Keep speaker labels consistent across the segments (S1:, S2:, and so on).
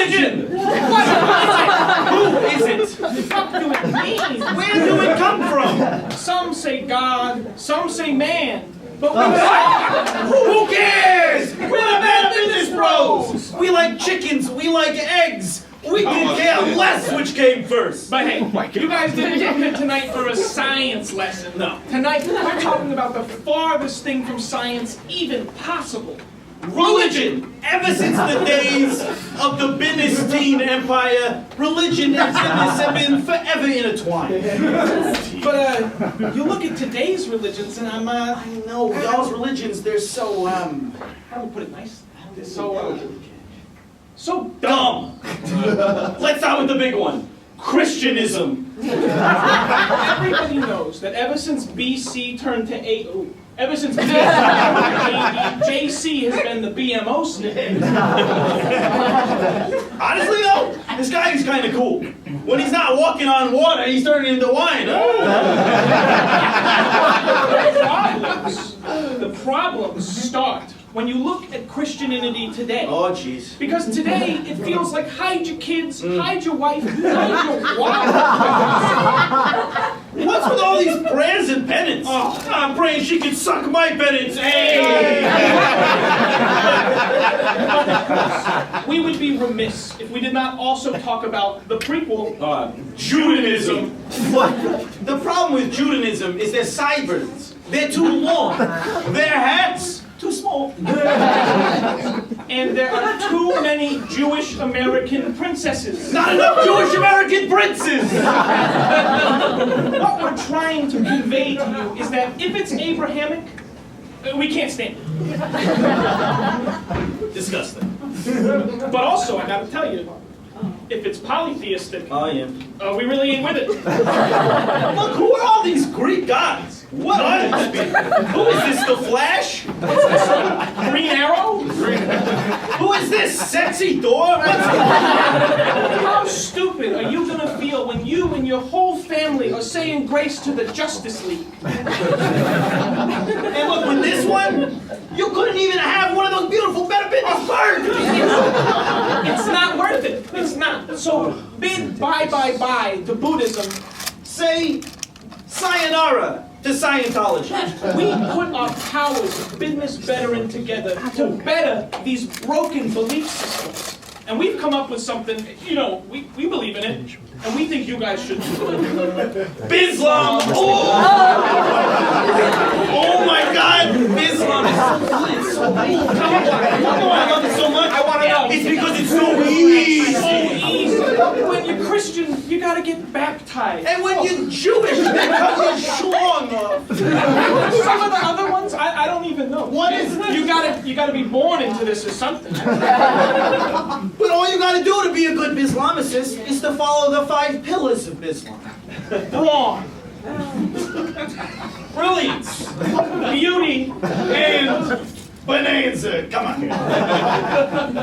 S1: Religion!
S2: What is it?
S1: Who is it?
S2: What the fuck do it mean?
S1: Where do it come from?
S2: Some say God, some say man. But we
S1: Who cares? We're the Bad Business Bros! We like chickens, we like eggs. We can care less which came first.
S2: But hey, you guys didn't get here tonight for a science lesson.
S1: No.
S2: Tonight, we're talking about the farthest thing from science even possible.
S1: Religion! Ever since the days of the Byzantine Empire, religion and business have been forever intertwined.
S2: But you look at today's religions, and
S1: I know, y'all's religions, they're so,
S2: how do we put it nice? They're so
S1: dumb. Let's start with the big one. Christianism.
S2: Everybody knows that ever since BC turned to ever since BC turned to AD, JC has been the BMO snake.
S1: Honestly though, this guy is kind of cool. When he's not walking on water, he's turning into wine.
S2: The problems start when you look at Christianity today.
S1: Oh, jeez.
S2: Because today, it feels like hide your kids, hide your wife, hide your wife.
S1: What's with all these prayers and penance? Oh, I'm praying she can suck my penance. Hey!
S2: We would be remiss if we did not also talk about the prequel,
S1: Judaism. What? The problem with Judaism is their sideburns. They're too long. Their hats, too small.
S2: And there are too many Jewish American princesses.
S1: Not enough Jewish American princes!
S2: What we're trying to convey to you is that if it's Abrahamic, we can't stand it.
S1: Disgusting.
S2: But also, I gotta tell you, if it's polytheistic,
S1: Oh, yeah.
S2: we really ain't with it.
S1: Look, who are all these Greek gods? What are these people? Who is this, the Flash?
S2: Green Arrow?
S1: Who is this, sexy Thor?
S2: How stupid are you gonna feel when you and your whole family are saying grace to the Justice League?
S1: And look, with this one, you couldn't even have one of those beautiful Better Business birds!
S2: It's not worth it. It's not. So bid bye to Buddhism.
S1: Say sayonara to Scientology.
S2: We put our powers of business veteran together to better these broken belief systems. And we've come up with something, you know, we believe in it, and we think you guys should too.
S1: Bislam! Oh! Oh my God! Bislam is so good. It's so cool. Tell me why. Tell me why I love it so much.
S2: I want to know.
S1: It's because it's so easy.
S2: So easy. When you're Christian, you gotta get baptized.
S1: And when you're Jewish, they cut your schlong off.
S2: Some of the other ones, I don't even know.
S1: What is this?
S2: You gotta be born into this or something.
S1: But all you gotta do to be a good Islamicist is to follow the 5 pillars of Islam.
S2: Wrong. Brilliance, beauty, and
S1: Bonanza, come on.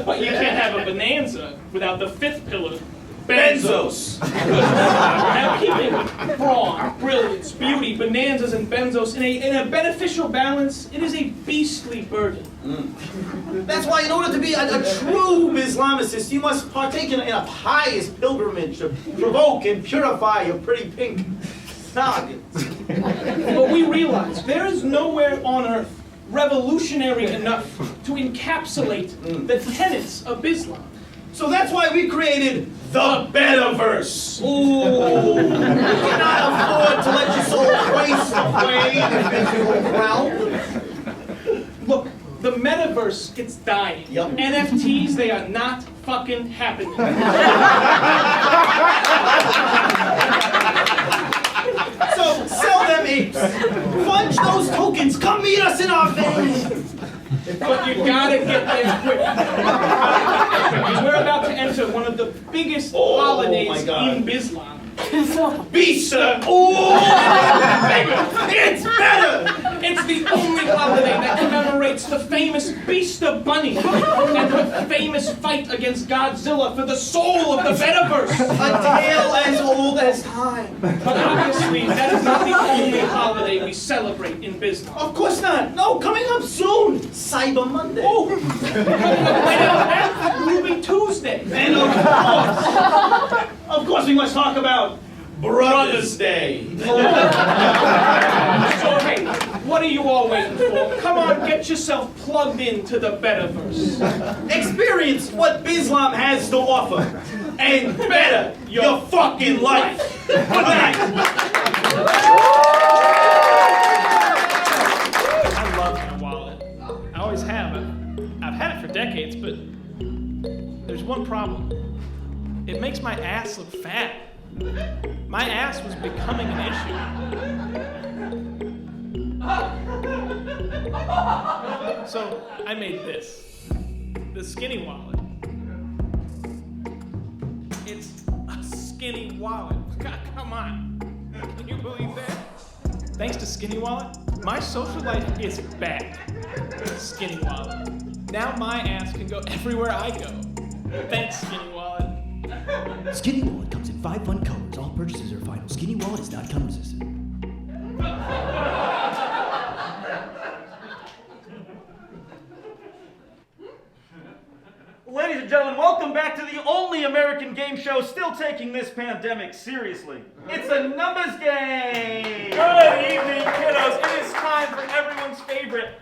S2: but you can't have a bonanza without the 5th pillar.
S1: Benzos.
S2: Now keep it wrong. Brilliance, beauty, bonanzas, and benzos in a beneficial balance. It is a beastly burden.
S1: That's why in order to be a true Islamicist, you must partake in a pious pilgrimage to provoke and purify your pretty pink noggins.
S2: But we realize there is nowhere on earth revolutionary enough to encapsulate the tenets of Islam.
S1: So that's why we created the Betterverse. Ooh, you cannot afford to let your soul waste away in the physical realm.
S2: Look, the metaverse, it's dying.
S1: Yep.
S2: NFTs, they are not fucking happening.
S1: So sell them apes. Fudge those tokens. Come meet us in our van.
S2: But you gotta get there quick. Because we're about to enter one of the biggest holidays
S1: my God.
S2: in Islam.
S1: Bisa. Ooh, it's better.
S2: It's the only holiday that commemorates the famous Beaster Bunny and her famous fight against Godzilla for the soul of the Betterverse.
S1: A tale as old as time.
S2: But obviously, that is not the only holiday we celebrate in Islam.
S1: Of course not. No, coming up soon. Cyber Monday.
S2: Oh, coming up right after that, Ruby Tuesday. Day.
S1: And of course we must talk about Brothers Day.
S2: So, hey, what are you all waiting for? Come on, get yourself plugged into the Betterverse.
S1: Experience what Bislam has to offer. And better your fucking life. Good night.
S3: I love my wallet. I always have. I've had it for decades, but there's one problem. It makes my ass look fat. My ass was becoming an issue. So I made this, the Skinny Wallet. It's a skinny wallet. God, come on. Can you believe that? Thanks to Skinny Wallet, my social life is back. Skinny Wallet. Now my ass can go everywhere I go. Thanks, Skinny Wallet.
S4: Skinny Wallet comes in 5 fun colors. All purchases are final. Skinny Wallet is not cum resistant.
S5: Ladies and gentlemen, welcome back to the only American game show still taking this pandemic seriously. It's a numbers game!
S3: Good evening, kiddos. It is time for everyone's favorite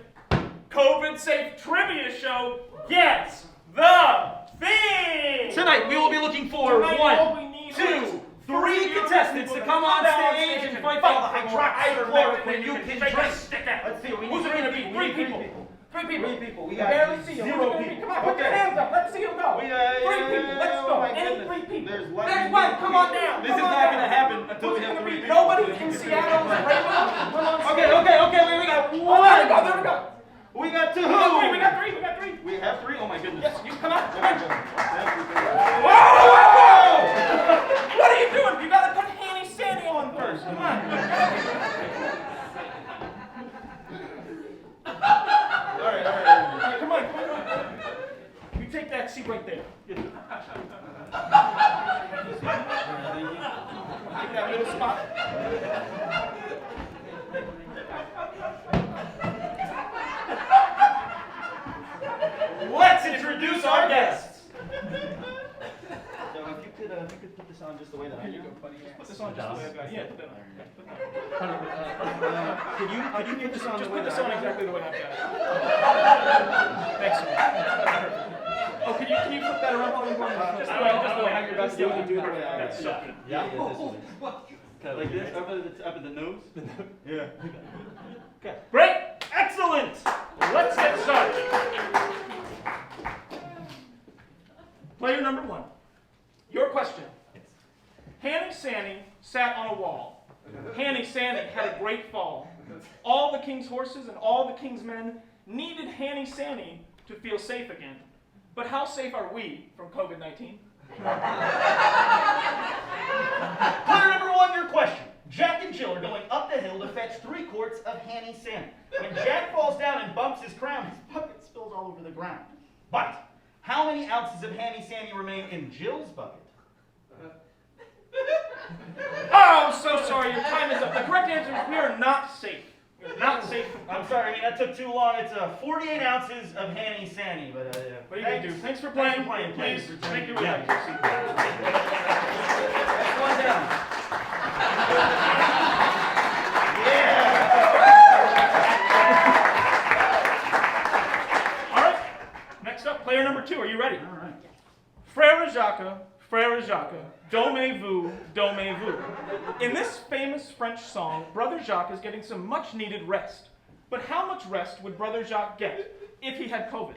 S3: COVID-safe trivia show. Guess the thing!
S5: Tonight we will be looking for
S3: Tonight, all we
S5: 1,
S3: need
S5: 2,
S3: is
S5: 3 contestants to come on stage and fight the hydroxychloroquine you can drink. Let's see,
S3: Who's it gonna be? Three people.
S5: Three people. We got
S3: Barely see you.
S5: 0
S3: Who's it gonna be?
S5: people.
S3: Come on, put your hands up. Let's see them go. Three people. Let's go. Any 3 people. There's one. Come on down.
S5: This is not going to happen until we have 3 people.
S3: Nobody in Seattle is brave enough.
S5: Okay, we got 1.
S3: Oh, there we go.
S5: We got 2.
S3: We got three.
S5: We have 3? Oh my goodness.
S3: Yes, you come on.
S5: Whoa!
S3: What are you doing? You gotta put Hanny Sandy on first. Come on.
S5: All right.
S3: Come on. You take that seat right there. Take that little spot.
S5: Let's introduce our guests. So if you could put this on just the way that I do.
S3: Put this on just the way I got it. Yeah, put that on.
S5: Could you put this on
S3: Just
S5: the way
S3: put this
S5: that
S3: on
S5: I do?
S3: exactly the way I've got it. Thanks, sir. Oh, can you flip that around while you're going? Just the way how you're best to do it. That's so good.
S5: Yeah, like this, up at the nose? Yeah. Okay.
S3: Great! Excellent! Let's get started. Player number 1. Your question. Hanny Sanny sat on a wall. Hanny Sanny had a great fall. All the king's horses and all the king's men needed Hanny Sanny to feel safe again. But how safe are we from COVID-19?
S5: Player number 1, your question. Jack and Jill are going up the hill to fetch 3 quarts of Hanny Sanny. When Jack falls down and bumps his crown, his bucket spills all over the ground. But how many ounces of Hanny Sanny remain in Jill's bucket?
S3: Oh, I'm so sorry. Your time is up. The correct answer is we are not safe. We are not safe from
S5: I'm sorry, that took too long. It's 48 ounces of Hanny Sanny, but
S3: What are you going to do? Thanks for playing. Please make your way back to your seat.
S5: Next one down.
S3: All right. Next up, player number 2. Are you ready?
S5: All right.
S3: Frère Jacques, dormez-vous. In this famous French song, Brother Jacques is getting some much-needed rest. But how much rest would Brother Jacques get if he had COVID?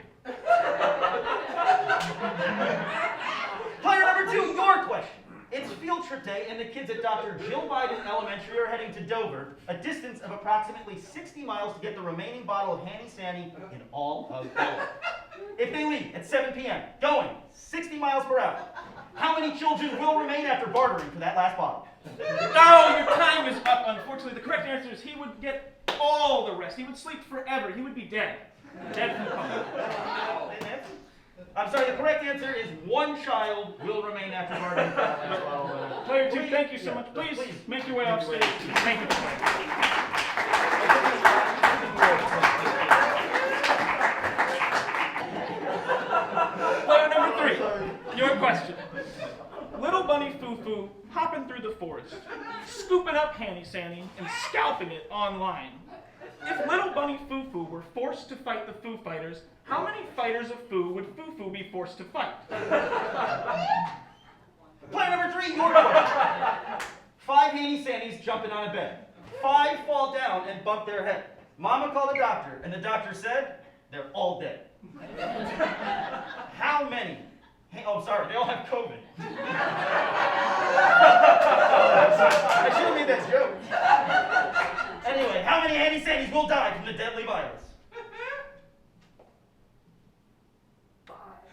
S5: Player number 2, your question. It's field trip day, and the kids at Dr. Jill Biden Elementary are heading to Dover, a distance of approximately 60 miles to get the remaining bottle of Hanny Sanny in all of Dover. If they leave at 7 p.m., going 60 miles per hour, how many children will remain after bartering for that last bottle?
S3: Oh, your time is up. Unfortunately, the correct answer is he would get all the rest. He would sleep forever. He would be dead. Dead from COVID.
S5: I'm sorry, the correct answer is 1 child will remain after bartering for that last bottle.
S3: Player 2, thank you so much. Please make your way off stage. Thank you for playing. Player number 3, your question. Little bunny Foo-Foo hopping through the forest, scooping up Hanny Sanny and scalping it online. If little bunny Foo-Foo were forced to fight the Foo Fighters, how many fighters of Foo would Foo-Foo be forced to fight?
S5: Player number 3, your question. 5 Hanny Sannys jumping on a bed. 5 fall down and bump their head. Mama called the doctor, and the doctor said, they're all dead. How many? Oh, sorry, they all have COVID. I should have made that joke. Anyway, how many Hanny Sannys will die from the deadly virus?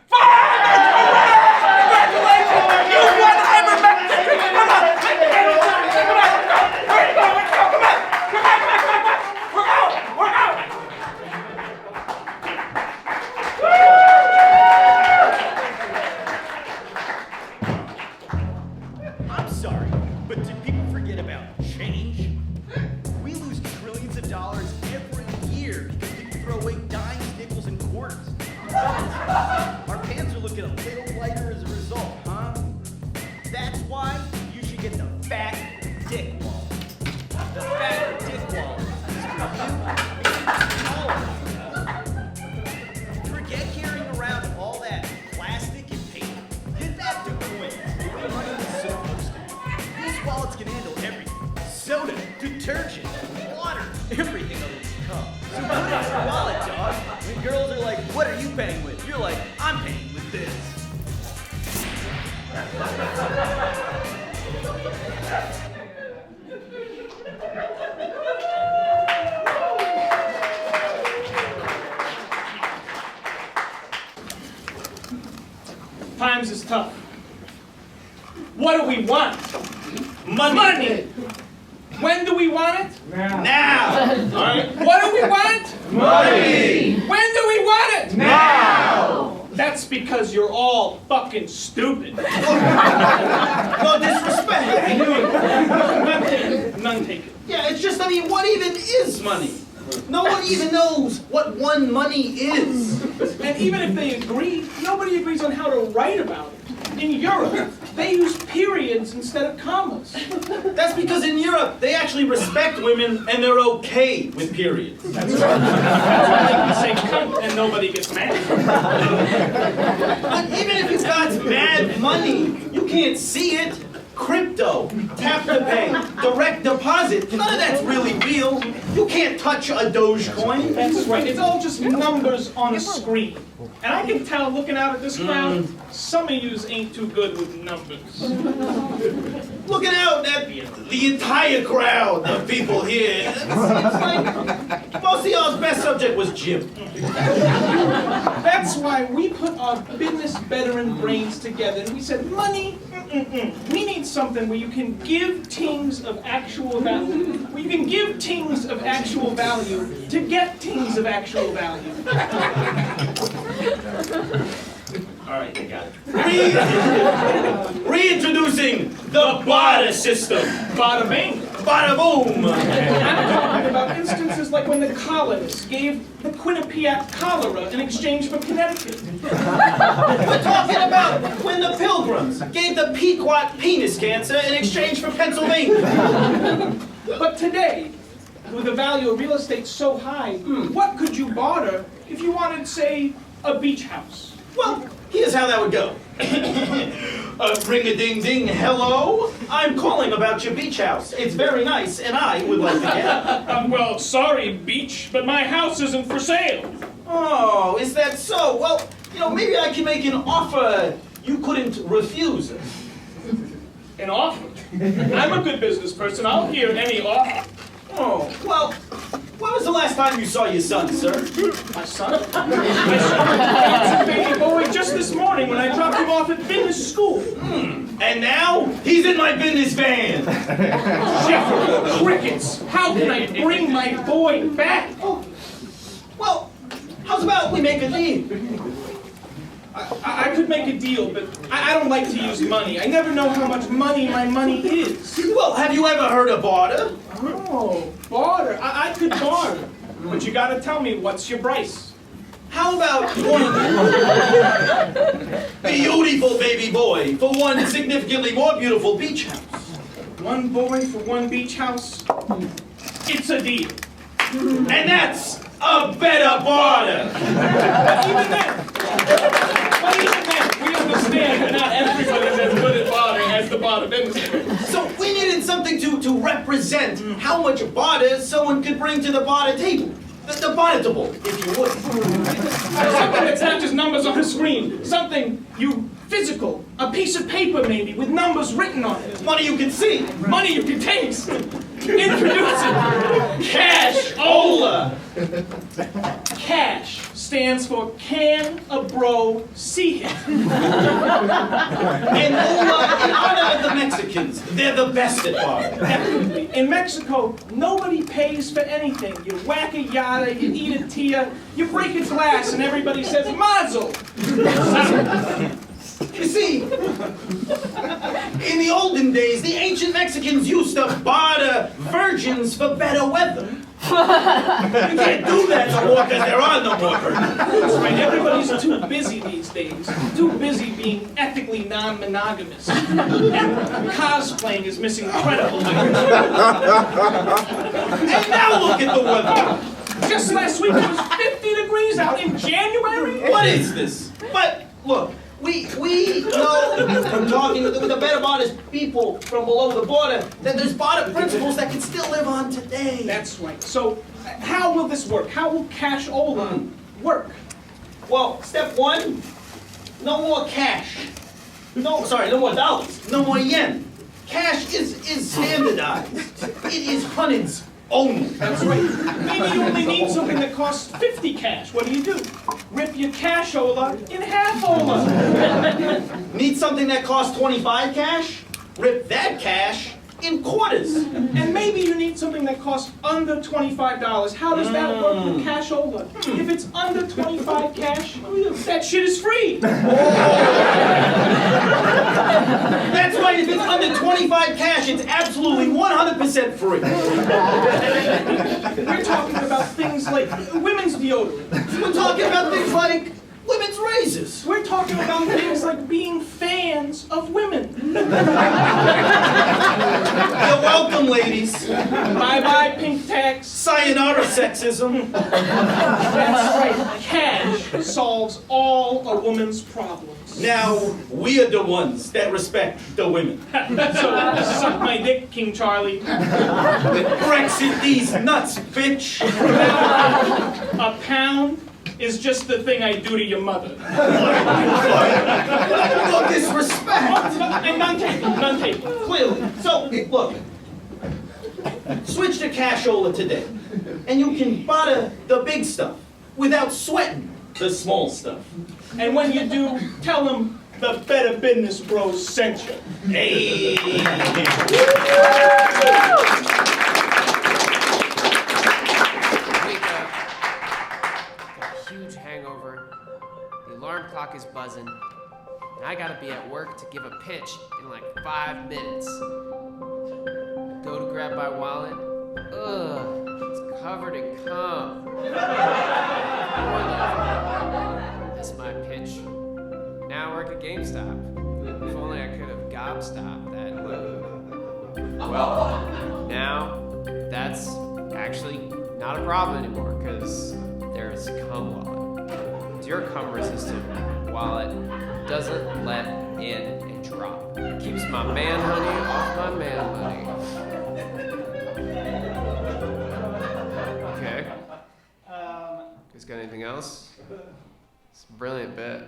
S3: 5! Congratulations! You won ivermectin! Come on! We're out!
S4: I'm sorry, but do people forget about change? We lose trillions of dollars every year because people throw away dimes, nickels, and quarters. Our pants are looking a little lighter as a result, huh? That's why you should get the Fat Dick Wallet. The Fat Dick Wallet is for you and all of you. Forget carrying around all that plastic and paper. Get that to coins, the way money is supposed to. These wallets can handle everything. Soda, detergent, water, everything under the cup. So put it in your wallet, dog. When girls are like, what are you paying with? You're like, I'm paying with this.
S2: Times is tough. What do we want? Money! When do we want it?
S1: Now!
S2: All right. What do we want?
S1: Money!
S2: When do we want it?
S1: Now!
S2: That's because you're all fucking stupid.
S1: No disrespect!
S2: None taken. None taken.
S1: Yeah, it's just, I mean, what even is money? No one even knows what one money is.
S2: And even if they agree, nobody agrees on how to write about it. In Europe, they use periods instead of commas.
S1: That's because in Europe, they actually respect women and they're okay with periods.
S2: That's right. That's why they can say cunt and nobody gets mad.
S1: But even if you've got mad money, you can't see it. Crypto, tap to pay, direct deposit, none of that's really real. You can't touch a Dogecoin.
S2: That's right. It's all just numbers on a screen. And I can tell, looking out at this crowd, some of yous ain't too good with numbers.
S1: Looking out at the entire crowd of people here, it's like most of y'all's best subject was gym.
S2: That's why we put our business veteran brains together and we said, money, we need something where you can give things of actual value. Where you can give things of actual value to get things of actual value.
S1: All right, I got it. Reintroducing the barter system.
S2: Bada bing.
S1: Bada boom.
S2: I'm talking about instances like when the colonists gave the Quinnipiac cholera in exchange for Connecticut.
S1: We're talking about when the Pilgrims gave the Pequot penis cancer in exchange for Pennsylvania.
S2: But today, with the value of real estate so high, what could you barter if you wanted, say, a beach house?
S1: Well, here's how that would go. Ring-a-ding-ding, hello? I'm calling about your beach house. It's very nice, and I would like to get it.
S2: Well, sorry, beach, but my house isn't for sale.
S1: Oh, is that so? Well, maybe I can make an offer you couldn't refuse.
S2: An offer? I'm a good business person. I'll hear any offer.
S1: Oh, well, when was the last time you saw your son, sir?
S2: My son? My son, baby boy, just this morning when I dropped him off at business school.
S1: And now, he's in my business van.
S2: Jeffrey, crickets, how can I bring my boy back?
S1: Oh, well, how's about we make a deal?
S2: I could make a deal, but I don't like to use money. I never know how much money my money is.
S1: Well, have you ever heard of barter?
S2: Oh, barter. I could barter. But you gotta tell me, what's your price?
S1: How about one beautiful baby boy for one significantly more beautiful beach house?
S2: One boy for one beach house? It's a deal.
S1: And that's a better barter.
S2: But even then, we understand that not everybody's as good at barter as the barter industry.
S1: So we needed something to represent how much barter someone could bring to the barter table. The barterable, if you would.
S2: Something that's not just numbers on a screen. Something physical. A piece of paper maybe with numbers written on it.
S1: Money you can see.
S2: Money you can taste. Introducing Cash-ola. Cash stands for Can a Bro See It?
S1: And Ola, in honor of the Mexicans, they're the best at barter.
S2: Definitely. In Mexico, nobody pays for anything. You whack a yada, you eat a tia, you break a glass, and everybody says mazel.
S1: You see, in the olden days, the ancient Mexicans used to barter virgins for better weather. You can't do that no more because there are no more virgins.
S2: That's right. Everybody's too busy these days. Too busy being ethically non-monogamous. And cosplaying is missing credible.
S1: And now look at the weather.
S2: Just last week it was 50 degrees out in January.
S1: What is this? But look, we know from talking with the better barters people from below the border that there's barter principles that can still live on today.
S2: That's right. So how will this work? How will Cash-ola work?
S1: Well, step one, no more cash. No more dollars. No more yen. Cash is standardized. It is hundreds only.
S2: That's right. Maybe you only need something that costs 50 cash. What do? Rip your Cash-ola in half-ola.
S1: Need something that costs 25 cash? Rip that cash in quarters.
S2: And maybe you need something that costs under $25. How does that work with Cash-ola? If it's under 25 cash, that shit is free.
S1: That's right, if it's under 25 cash, it's absolutely 100% free.
S2: We're talking about things like women's deodorant.
S1: We're talking about things like women's razors.
S2: We're talking about things like being fans of women.
S1: You're welcome, ladies.
S2: Bye-bye, pink tax.
S1: Sayonara sexism.
S2: That's right. Cash solves all a woman's problems.
S1: Now, we are the ones that respect the women.
S2: So, suck my dick, King Charlie.
S1: Brexit these nuts, bitch.
S2: A pound is just the thing I do to your mother.
S1: No disrespect.
S2: And none taken.
S1: Clearly. So, look. Switch to Cash-ola today. And you can barter the big stuff without sweating the small stuff.
S2: And when you do, tell them the Better Business Bros sent you.
S1: Hey.
S6: Wake up. Got a huge hangover. The alarm clock is buzzing. And I gotta be at work to give a pitch in like 5 minutes. Go to grab my wallet. Ugh, it's covered in cum. That's my pitch. Now I work at GameStop. If only I could have gobstopped that. Well, now that's actually not a problem anymore because there's cum wallet. Your cum resistant wallet doesn't let in a drop. Keeps my man honey off my man money. Okay. Guys got anything else? It's a brilliant bit.